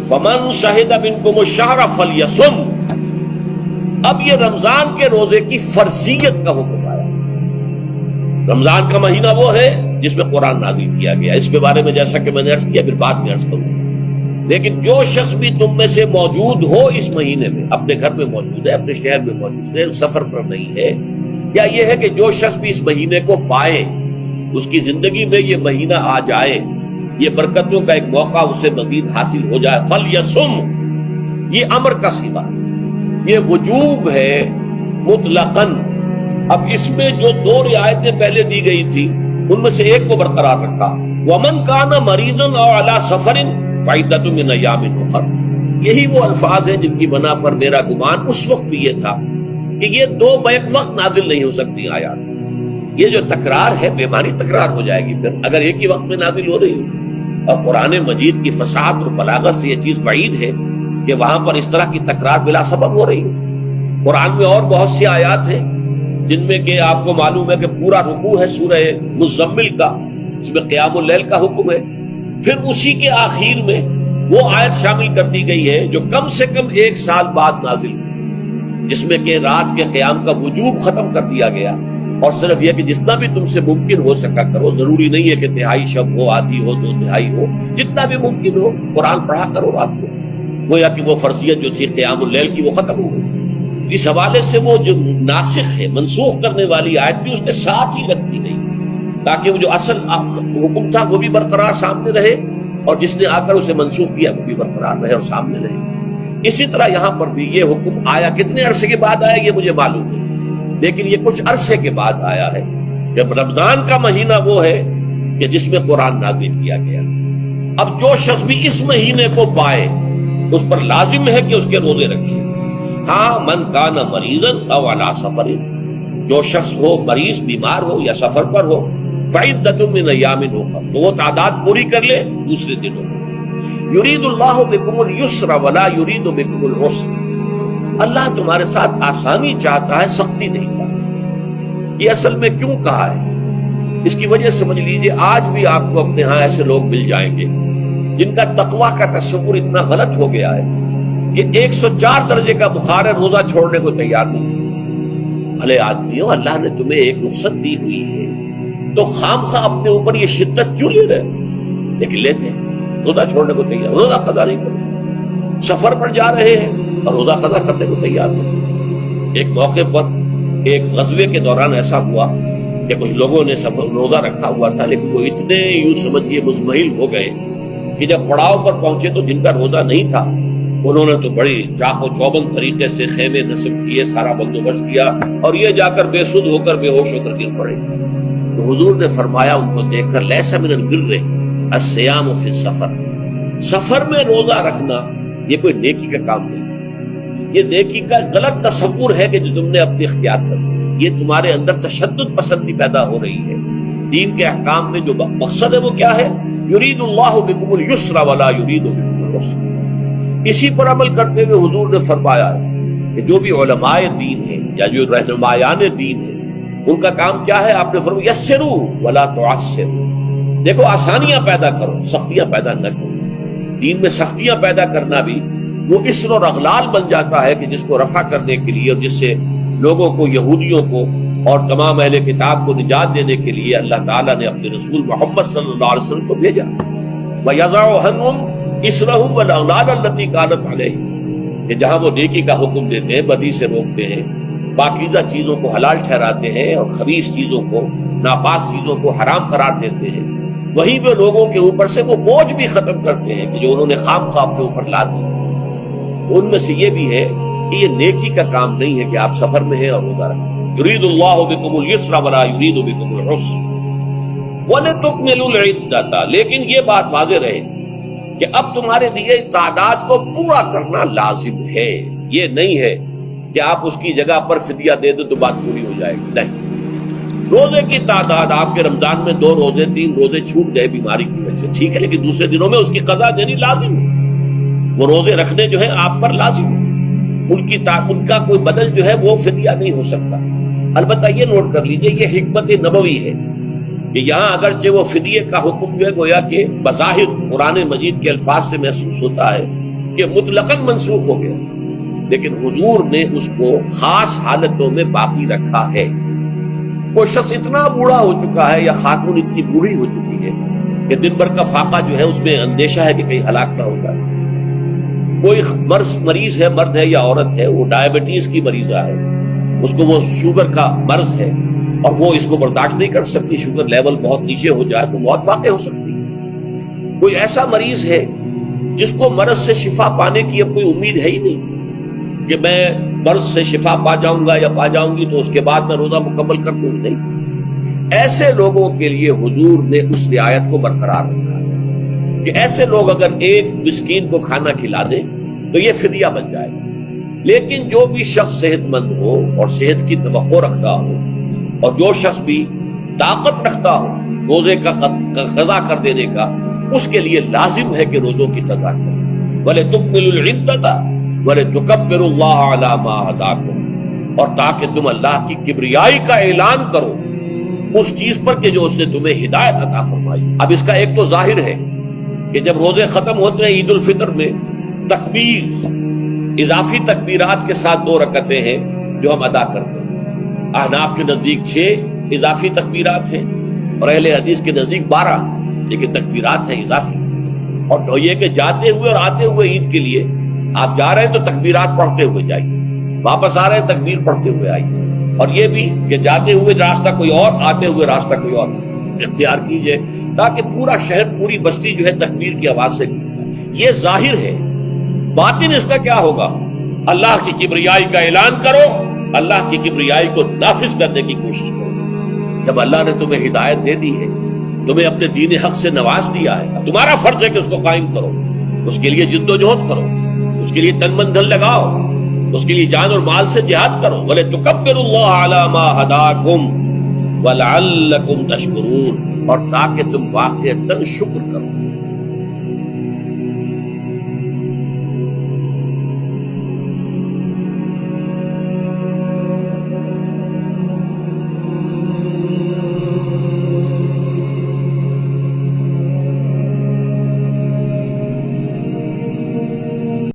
فمن شہد منکم الشہر فلیصم. اب یہ رمضان کے روزے کی فرضیت کا حکم آیا. رمضان کا مہینہ وہ ہے جس میں قرآن نازل کیا گیا. اس کے بارے میں جیسا کہ میں نے عرض کیا پھر بعد میں عرض کروں. لیکن جو شخص بھی تم میں سے موجود ہو اس مہینے میں، اپنے گھر میں موجود ہے، اپنے شہر میں موجود ہے، سفر پر نہیں ہے، یا یہ ہے کہ جو شخص بھی اس مہینے کو پائے، اس کی زندگی میں یہ مہینہ آ جائے، یہ برکتوں کا ایک موقع اسے مزید حاصل ہو جائے، فلیصم. یہ امر کا صیغہ ہے، یہ وجوب ہے مطلقاً. اب اس میں جو دو رعایتیں پہلے دی گئی تھی ان میں سے ایک کو برقرار رکھا. ومن کان مریضا او علی سفر فعدۃ من ایام اخر. یہی وہ الفاظ ہیں جن کی بنا پر میرا گمان اس وقت بھی یہ تھا کہ یہ دو بیک وقت نازل نہیں ہو سکتی آیات. یہ جو تکرار ہے بیماری تکرار ہو جائے گی پھر اگر ایک ہی وقت میں نازل ہو رہی ہے. اور قرآن مجید کی فصاحت اور بلاغت سے یہ چیز بعید ہے کہ وہاں پر اس طرح کی تکرار بلا سبب ہو رہی ہے. قرآن میں اور بہت سی آیات ہیں جن میں کہ آپ کو معلوم ہے کہ پورا رکوع ہے سورہ مزمل کا، اس میں قیام اللیل کا حکم ہے. پھر اسی کے آخر میں وہ آیت شامل کر دی گئی ہے جو کم سے کم 1 سال بعد نازل ہوئی، جس میں کہ رات کے قیام کا وجوب ختم کر دیا گیا. اور صرف یہ کہ جتنا بھی تم سے ممکن ہو سکا کرو. ضروری نہیں ہے کہ تہائی شب ہو، آدھی ہو، 2 تہائی ہو، جتنا بھی ممکن ہو قرآن پڑھا کرو رات کو. گویا کہ وہ فرضیت جو تھی قیام اللیل کی وہ ختم ہو گئی. اس حوالے سے وہ جو ناسخ ہے، منسوخ کرنے والی آیت بھی اس کے ساتھ ہی رکھ دی گئی تاکہ وہ جو اصل حکم تھا وہ بھی برقرار سامنے رہے اور جس نے آ کر اسے منسوخ کیا وہ بھی برقرار رہے اور سامنے رہے. اسی طرح یہاں پر بھی یہ حکم آیا. کتنے عرصے کے بعد آیا یہ مجھے معلوم نہیں، لیکن یہ کچھ عرصے کے بعد آیا ہے. جب رمضان کا مہینہ وہ ہے کہ جس میں قرآن نازل کیا گیا. اب جو شخص بھی اس مہینے کو پائے اس پر لازم ہے کہ اس کے روزے رکھے. ہاں من کان مریضا او علی سفر، جو شخص ہو مریض، بیمار ہو یا سفر پر ہو، فعدۃ من ایام اخر، تو وہ تعداد پوری کر لے دوسرے دنوں میں. یرید اللہ بکم الیسر ولا یرید بکم العسر. اللہ تمہارے ساتھ آسانی چاہتا ہے، سختی نہیں چاہتا. یہ اصل میں کیوں کہا ہے اس کی وجہ سمجھ لیجئے. آج بھی آپ کو اپنے ہاں ایسے لوگ مل جائیں گے جن کا تقویٰ کا تصور اتنا غلط ہو گیا ہے کہ 104 درجے کا بخار ہے، روزہ چھوڑنے کو تیار نہیں. بھلے آدمیوں، اللہ نے تمہیں ایک رخصت دی ہوئی ہے تو خام خواہ اپنے اوپر یہ شدت کیوں لے رہے؟ لیکن لیتے روزہ چھوڑنے کو تیار، روزہ قضا نہیں کرتے. سفر پر جا رہے ہیں اور روزہ قضا کرنے کو تیار نہیں. ایک موقع پر ایک غزوے کے دوران ایسا ہوا کہ کچھ لوگوں نے روزہ رکھا ہوا تھا لیکن وہ اتنے یوں سمجھیے مزمحل ہو گئے کہ جب پڑاؤ پر پہنچے تو جن کا روزہ نہیں تھا انہوں نے تو بڑی چاق و چوبند طریقے سے خیمے نصب کیے، سارا بندوبست کیا اور یہ جا کر بے سود ہو کر بے ہوش ہو کر گر پڑے. تو حضور نے فرمایا ان کو دیکھ کر، لیس من البر الصیام فی السفر. سفر میں روزہ رکھنا یہ کوئی نیکی کا کام نہیں. یہ نیکی کا غلط تصور ہے کہ جو تم نے اپنے اختیار کر لیا. یہ تمہارے اندر تشدد پسندی پیدا ہو رہی ہے. دین کے احکام میں جو مقصد ہے وہ کیا ہے؟ یرید اللہ بکم الیسر ولا یرید بکم العسر. اسی پر عمل کرتے ہوئے حضور نے فرمایا ہے کہ جو بھی علماء دین ہیں یا جو رہنمایان دین ہیں ان کا کام کیا ہے؟ آپ نے فرمایا یسروا ولا تعسروا. دیکھو آسانیاں پیدا کرو، سختیاں پیدا نہ کرو. دین میں سختیاں پیدا کرنا بھی وہ اسر اور اغلال بن جاتا ہے کہ جس کو رفع کرنے کے لیے اور جس سے لوگوں کو، یہودیوں کو اور تمام اہل کتاب کو نجات دینے کے لیے اللہ تعالیٰ نے اپنے رسول محمد صلی اللہ علیہ وسلم کو بھیجا. وَيَضَعُ عَنْهُمْ إِصْرَهُمْ وَالْأَغْلَالَ الَّتِي كَانَتْ عَلَيْهِمْ. کہ جہاں وہ نیکی کا حکم دیتے ہیں، بدی سے روکتے ہیں، پاکیزہ چیزوں کو حلال ٹھہراتے ہیں اور خبیث چیزوں کو، ناپاک چیزوں کو حرام قرار دیتے ہیں، وہیں وہ لوگوں کے اوپر سے وہ بوجھ بھی ختم کرتے ہیں کہ جو انہوں نے خام خواہ اپنے اوپر لاد دیا. ان میں سے یہ بھی ہے کہ یہ نیکی کا کام نہیں ہے کہ آپ سفر میں ہیں اور روزہ رکھیں. یرید اللہ بکم الیسر ولا یرید بکم العسر وَلِتُكْمِلُوا الْعِدَّةَ. لیکن یہ بات واضح رہے کہ اب تمہارے لیے تعداد کو پورا کرنا لازم ہے. یہ نہیں ہے کہ آپ اس کی جگہ پر فدیہ دے دو تو بات پوری ہو جائے گی. نہیں، روزے کی تعداد آپ کے رمضان میں 2 روزے 3 روزے چھوٹ گئے بیماری کی وجہ سے، ٹھیک ہے، لیکن دوسرے دنوں میں اس کی قضا دینی لازم ہے. وہ روزے رکھنے جو ہے آپ پر لازم ہے. ان کا کوئی بدل جو ہے وہ فدیہ نہیں ہو سکتا. البتہ یہ نوٹ کر لیجئے یہ حکمت نبوی ہے کہ یہاں اگرچہ وہ فدیے کا حکم جو ہے گویا کہ بظاہر قرآن مجید کے الفاظ سے محسوس ہوتا ہے کہ مطلقاً منسوخ ہو گیا، لیکن حضور نے اس کو خاص حالتوں میں باقی رکھا ہے۔ کوئی شخص اتنا بوڑھا ہو چکا ہے یا خاتون اتنی بوڑھی ہو چکی ہے کہ دن بھر کا فاقہ جو ہے اس میں اندیشہ ہے کہ کہیں ہلاک نہ ہو جائے۔ کوئی مریض ہے، مرد ہے یا عورت ہے، وہ ڈائبٹیز کی مریضہ ہے، اس کو وہ شوگر کا مرض ہے اور وہ اس کو برداشت نہیں کر سکتی، شوگر لیول بہت نیچے ہو جائے تو موت واقع ہو سکتی ہے۔ کوئی ایسا مریض ہے جس کو مرض سے شفا پانے کی اب کوئی امید ہے ہی نہیں کہ میں مرض سے شفا پا جاؤں گا یا پا جاؤں گی تو اس کے بعد میں روزہ مکمل کر دوں، نہیں۔ ایسے لوگوں کے لیے حضور نے اس رعایت کو برقرار رکھا کہ ایسے لوگ اگر ایک مسکین کو کھانا کھلا دیں تو یہ فدیہ بن جائے گا، لیکن جو بھی شخص صحت مند ہو اور صحت کی توقع رکھتا ہو اور جو شخص بھی طاقت رکھتا ہو روزے کا قضا کر دینے کا، اس کے لیے لازم ہے کہ روزوں کی قضا کرے۔ وَلِتُكْمِلُوا الْعِدَّةَ وَلِتُكَبِّرُوا اللَّهَ عَلَىٰ مَا هَدَاكُمْ، اور تاکہ تم اللہ کی کبریائی کا اعلان کرو اس چیز پر کہ جو اس نے تمہیں ہدایت عطا فرمائی۔ اب اس کا ایک تو ظاہر ہے کہ جب روزے ختم ہوتے ہیں عید الفطر میں، تکبیر اضافی تکبیرات کے ساتھ 2 رکعتیں ہیں جو ہم ادا کرتے ہیں۔ احناف کے نزدیک 6 اضافی تکبیرات ہیں اور اہل حدیث کے نزدیک 12، لیکن تکبیرات ہیں اضافی۔ اور یہ کہ جاتے ہوئے اور آتے ہوئے عید کے لیے آپ جا رہے ہیں تو تکبیرات پڑھتے ہوئے جائیے، واپس آ رہے ہیں تکبیر پڑھتے ہوئے آئیے، اور یہ بھی کہ جاتے ہوئے راستہ کوئی اور، آتے ہوئے راستہ کوئی اور اختیار کیجئے، تاکہ پورا شہر پوری بستی جو ہے تکبیر کی آواز سے گونجے۔ یہ ظاہر ہے۔ باطن اس کا کیا ہوگا؟ اللہ کی کبریائی کا اعلان کرو، اللہ کی کبریائی کو نافذ کرنے کی کوشش کرو۔ جب اللہ نے تمہیں ہدایت دے دی ہے، تمہیں اپنے دین حق سے نواز دیا ہے، تمہارا فرض ہے کہ اس کو قائم کرو، اس کے لیے جد و جہد کرو، اس کے لیے تن من دھن لگاؤ، اس کے لیے جان اور مال سے جہاد کرو۔ وَلِتُكَبِّرُوا اللَّهَ عَلَىٰ مَا هَدَاكُمْ وَلَعَلَّكُمْ تَشْكُرُونَ، اور تاکہ تم واقعتاً شکر کرو۔